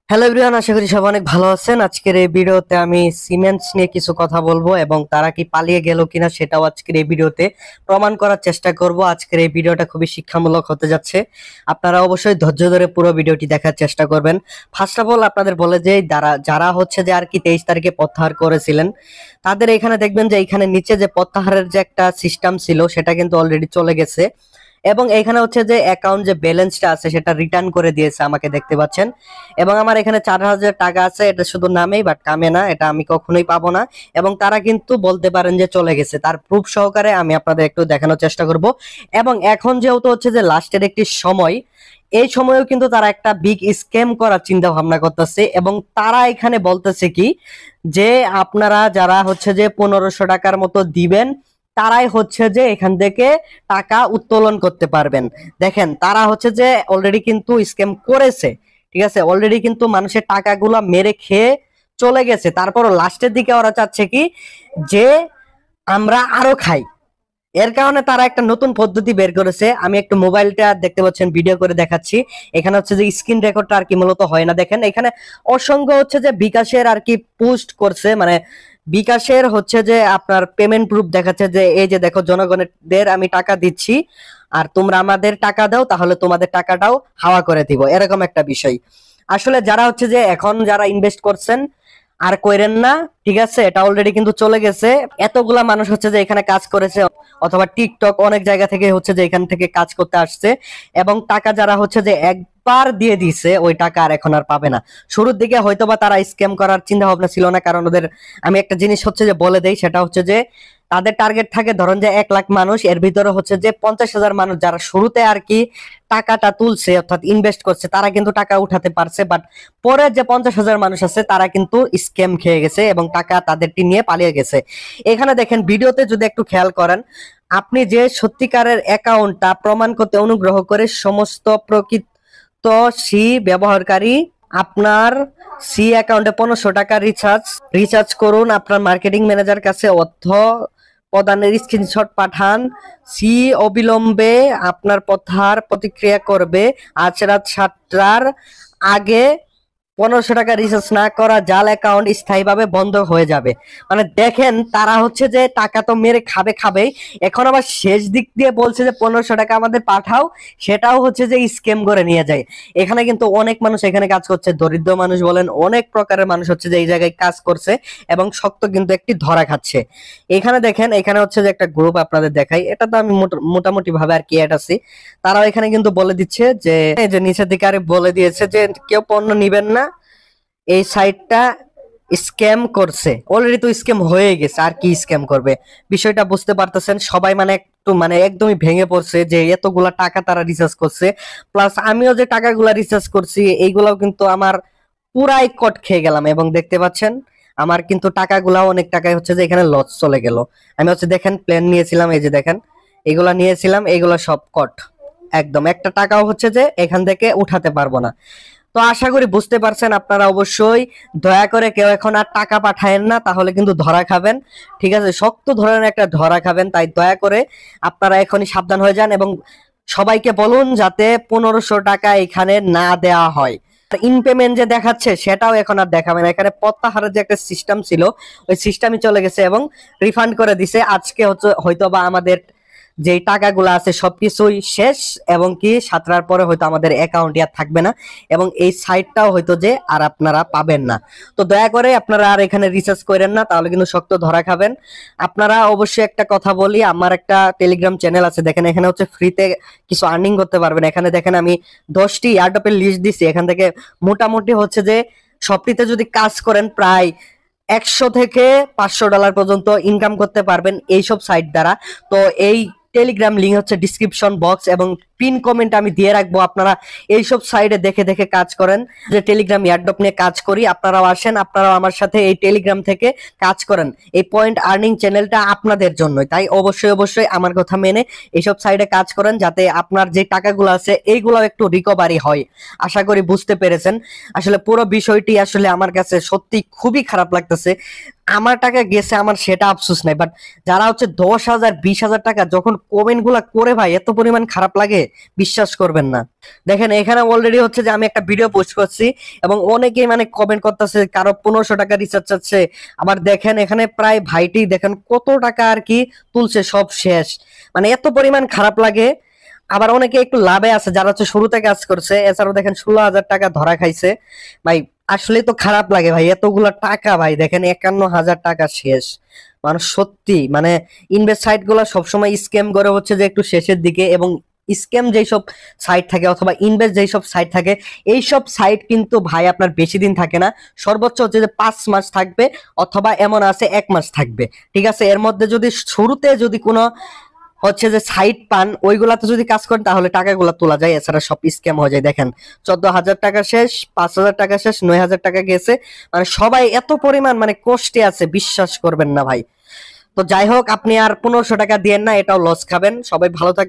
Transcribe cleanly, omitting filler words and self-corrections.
Hello everyone, আশা করি সবাই অনেক ভালো আছেন। আজকের এই ভিডিওতে আমি সিমেন্টস নিয়ে কিছু কথা বলবো এবং তারা কি পালিয়ে গেল কিনা সেটাও আজকের এই ভিডিওতে প্রমাণ করার চেষ্টা করব। আজকের এই ভিডিওটা খুবই শিক্ষামূলক হতে যাচ্ছে। আপনারা অবশ্যই ধৈর্য ধরে পুরো ভিডিওটি দেখার চেষ্টা করবেন। ফার্স্ট অফ অল আপনাদের বলে যে যারা হচ্ছে যে আর কি 23 তারিখে প্রত্যাহার করেছিলেন, তাদের এখানে দেখবেন যে এখানে নিচে যে প্রত্যাহারের যে একটা সিস্টেম ছিল সেটা কিন্তু অলরেডি চলে গেছে এবং এখানে হচ্ছে যে অ্যাকাউন্ট যে ব্যালেন্সটা আছে সেটা রিটার্ন করে দিয়েছে, আমাকে দেখতে পাচ্ছেন। এবং আমার এখানে 4000 টাকা আছে, এটা শুধু নামেই বাট কামে না, এটা আমি কখনোই পাবো না। এবং তারা কিন্তু বলতে পারেন যে চলে গেছে, তার প্রুফ সহকারে আমি আপনাদের একটু দেখানোর চেষ্টা করব। এবং এখন যেহেতু হচ্ছে যে লাস্টের একটি সময়, এই সময়েও কিন্তু তারা একটা বিগ স্ক্যাম করার চিন্তা ভাবনা করতেছে এবং তারা এখানে বলতেছে কি যে আপনারা যারা হচ্ছে যে 1500 টাকার মতো দিবেন তারাই হচ্ছে যে এখান থেকে টাকা উত্তোলন করতে পারবেন। দেখেন তারা হচ্ছে যে অলরেডি কিন্তু স্ক্যাম করেছে, ঠিক আছে, অলরেডি কিন্তু মানুষের টাকাগুলো মেরে খেয়ে চলে গেছে। তারপরও লাস্টের দিকে ওরা চাচ্ছে কি যে আমরা আরো খাই। এর কারণে তারা একটা নতুন পদ্ধতি বের করেছে। আমি একটু মোবাইলটা দেখতে পাচ্ছেন ভিডিও করে দেখাচ্ছি। এখানে হচ্ছে যে স্ক্রিন রেকর্ডটা আর কি মূলত হয় না। দেখেন এখানে অসংখ্য হচ্ছে যে বিকাশের আর কি পোস্ট করছে, মানে বিকাশের হচ্ছে যে আপনার পেমেন্ট প্রুফ দেখাচ্ছে যে এই যে দেখো জনগণের আমি টাকা দিচ্ছি আর তোমরা আমাদের টাকা দাও, তাহলে তোমাদের টাকাটাও হাওয়া করে দিব, এরকম একটা বিষয়। আসলে যারা হচ্ছে যে এখন যারা ইনভেস্ট করছেন আর কইরেন না, ঠিক আছে, এটা অলরেডি কিন্তু চলে গেছে। এতগুলা মানুষ হচ্ছে যে এখানে কাজ করেছে অথবা টিকটক অনেক জায়গা থেকে হচ্ছে যে এখান থেকে কাজ করতে আসছে এবং টাকা যারা হচ্ছে যে একবার দিয়ে দিছে ওই টাকা আর এখন আর পাবে না। শুরুর দিকে হয়তোবা তারা স্ক্যাম করার চিন্তা ভাবনা ছিল না, কারণ ওদের আমি একটা জিনিস হচ্ছে যে বলে দেই, সেটা হচ্ছে যে তাদের টার্গেট থাকে ধরেন যে 1 লাখ মানুষ, এর ভিতরে হচ্ছে যে 50,000 মানুষ যারা শুরুতে আর কি টাকাটা তুলছে অর্থাৎ ইনভেস্ট করছে তারা কিন্তু টাকা উঠাতে পারছে, বাট পরে যে 50,000 মানুষ আছে তারা কিন্তু স্ক্যাম খেয়ে গেছে এবং টাকা তাদেরটি নিয়ে পালিয়ে গেছে। এখানে দেখেন ভিডিওতে যদি একটু খেয়াল করেন, আপনি যে সত্যিকারের অ্যাকাউন্টটা প্রমাণ করতে অনুগ্রহ করে সমস্ত প্রকৃত সি ব্যবহারকারী আপনার সি অ্যাকাউন্টে 1500 টাকা রিচার্জ করুন, আপনার মার্কেটিং ম্যানেজার কাছে অর্থ প্রদানের স্ক্রিনশট পাঠান, সি অবিলম্বে আপনার প্রতিক্রিয়া করবে, আজ রাত 7টার আগে 1500 টাকা রিচার্জ না করা জাল অ্যাকাউন্ট স্থায়ীভাবে বন্ধ হয়ে যাবে। মানে দেখেন তারা হচ্ছে যে টাকা তো মেরে খাবেই, এখন আবার শেষ দিক দিয়ে বলছে যে 1500 টাকা আমাদের পাঠাও, সেটাও হচ্ছে যে স্ক্যাম করে নিয়ে যায়। এখানে কিন্তু অনেক মানুষ এখানে কাজ করছে, দরিদ্র মানুষ বলেন, অনেক প্রকারের মানুষ হচ্ছে যে এই জায়গায় কাজ করছে এবং শক্ত কিন্তু একটি ধরা খাচ্ছে। এখানে দেখেন এখানে হচ্ছে যে একটা গ্রুপ আপনাদের দেখাই, এটা তো আমি মোটামুটি ভাবে আর কি অ্যাড আছি। তারাও এখানে কিন্তু বলে দিচ্ছে যে এই যে নিচের দিকে আরে বলে দিয়েছে যে কেউ পণ্য নিবেন না, এই সাইটটা স্ক্যাম করছে। অলরেডি তো স্ক্যাম হয়ে গেছে, আর কি স্ক্যাম করবে, বিষয়টা বুঝতে পারতেছেন সবাই। মানে একটু মানে একদমই ভেঙে পড়ছে যে এতগুলা টাকা তারা রিচার্জ করছে, প্লাস আমিও যে টাকাগুলা রিচার্জ করছি এইগুলাও কিন্তু আমার পুরাই কট খেয়ে গেলাম। এবং দেখতে পাচ্ছেন আমার কিন্তু টাকাগুলা অনেক টাকায় হচ্ছে যে এখানে লস চলে গেল। আমি হচ্ছে দেখেন প্ল্যান নিয়েছিলাম, এই যে দেখেন এগুলা নিয়েছিলাম, এগুলা সব কট, একদম একটা টাকাও হচ্ছে যে এখান থেকে উঠাতে পারবো না। তো আশা করি বুঝতে পারছেন। আপনারা অবশ্যই দয়া করে কেউ এখন আর টাকা পাঠায়েন না, তাহলে কিন্তু ধরা খাবেন, ঠিক আছে, শক্ত ধরনের একটা ধরা খাবেন। তাই দয়া করে আপনারা এখনই সাবধান হয়ে যান এবং সবাইকে বলুন যাতে 1500 টাকা এখানে না দেওয়া হয়। ইন পেমেন্ট যে দেখাচ্ছে সেটাও এখন আর দেখাবে না। এখানে প্রত্যাহারের যে একটা সিস্টেম ছিল ওই সিস্টেমই চলে গেছে এবং রিফান্ড করে দিছে। আজকে হচ্ছে হয়তোবা আমাদের যে টাকাগুলো আছে সবকিছুই শেষ এবং কি 7টার পরে হয়তো আমাদের অ্যাকাউন্টে আর থাকবে না এবং এই সাইটটাও হয়তো যে আর আপনারা পাবেন না। তো দয়া করে আপনারা আর এখানে রিসার্চ করেন না, তাহলে কিন্তু শক্ত ধরা খাবেন। আপনারা অবশ্যই একটা কথা বলি, আমার একটা টেলিগ্রাম চ্যানেল আছে, দেখেন এখানে হচ্ছে ফ্রিতে কিছু আর্নিং করতে পারবেন। এখানে দেখেন আমি 10টি এয়ারড্রপের লিস্ট দিছি, এখান থেকে মোটামুটি হচ্ছে যে সবটিতে যদি কাজ করেন প্রায় 100 থেকে $500 পর্যন্ত ইনকাম করতে পারবেন এইসব সাইট দ্বারা। তো এই টেলিগ্রাম লিংক হচ্ছে ডিসক্রিপশন বক্স এবং পিন কমেন্ট আমি দিয়ে রাখবো। আপনারা এইসব সাইডে দেখে দেখে কাজ করেন, যে টেলিগ্রাম এয়ারড্রপ নিয়ে কাজ করি, আপনারাও আসেন, আপনারাও আমার সাথে এই টেলিগ্রাম থেকে কাজ করেন। এই পয়েন্ট আর্নিং চ্যানেলটা আপনাদের জন্যই, তাই অবশ্যই আমার কথা মেনে এইসব সাইডে কাজ করেন যাতে আপনার যে টাকাগুলো আছে এইগুলো একটু রিকভারি হয়। আশা করি বুঝতে পেরেছেন। আসলে পুরো বিষয়টি আসলে আমার কাছে সত্যি খুবই খারাপ লাগতেছে। আমার টাকা গেছে, আমার সেটা আফসোস নাই, বাট যারা হচ্ছে 10,000 20,000 টাকা যখন কমেন্ট গুলা করে ভাই এত পরিমাণ খারাপ লাগে, বিশ্বাস করবেন না। দেখেন এখানে অলরেডি হচ্ছে যে আমি একটা ভিডিও পোস্ট করছি এবং অনেকেই মানে কমেন্ট করতেছে, কারো 1500 টাকা রিচার্জ চাচ্ছে। আবার দেখেন এখানে প্রায় ভাইটি দেখেন কত টাকা আর কি তুলছে, সব শেষ। মানে এত পরিমাণ খারাপ লাগে। আবার অনেকে একটু লাভে আছে যারা হচ্ছে শুরুতে কাজ করছে, এছাড়াও দেখেন 16,000 টাকা ধরা খাইছে। ভাই আসলে তো খারাপ লাগে ভাই, এতগুলা টাকা ভাই দেখেন 51,000 টাকা শেষ। মানুষ সত্যি মানে ইনভেস্ট সাইট গুলা সবসময় স্ক্যাম করে হচ্ছে যে একটু শেষের দিকে, এবং স্ক্যাম যেই সব সাইট থাকে অথবা ইনভেস্ট যেই সব সাইট থাকে, এই সব সাইট কিন্তু ভাই আপনার বেশি দিন থাকে না। সর্বোচ্চ হচ্ছে যে 5 মাস থাকবে, অথবা এমন আছে 1 মাস থাকবে। ঠিক আছে, এর মধ্যে যদি শুরুতে যদি কোনো হচ্ছে যে সাইট পান, ওইগুলাতে যদি কাজ করেন তাহলে টাকাগুলো তোলা যায়, এছাড়া সব স্ক্যাম হয়ে যায়। দেখেন 14,000 টাকা শেষ, 5,000 টাকা শেষ, 9,000 টাকা গেছে। মানে সবাই এত পরিমাণ মানে কষ্টে আছে, বিশ্বাস করবেন না ভাই। তো যাই হোক, আপনি আর 1500 টাকা দিয়েন না, এটাও লস খাবেন। সবাই ভালো থাকবেন।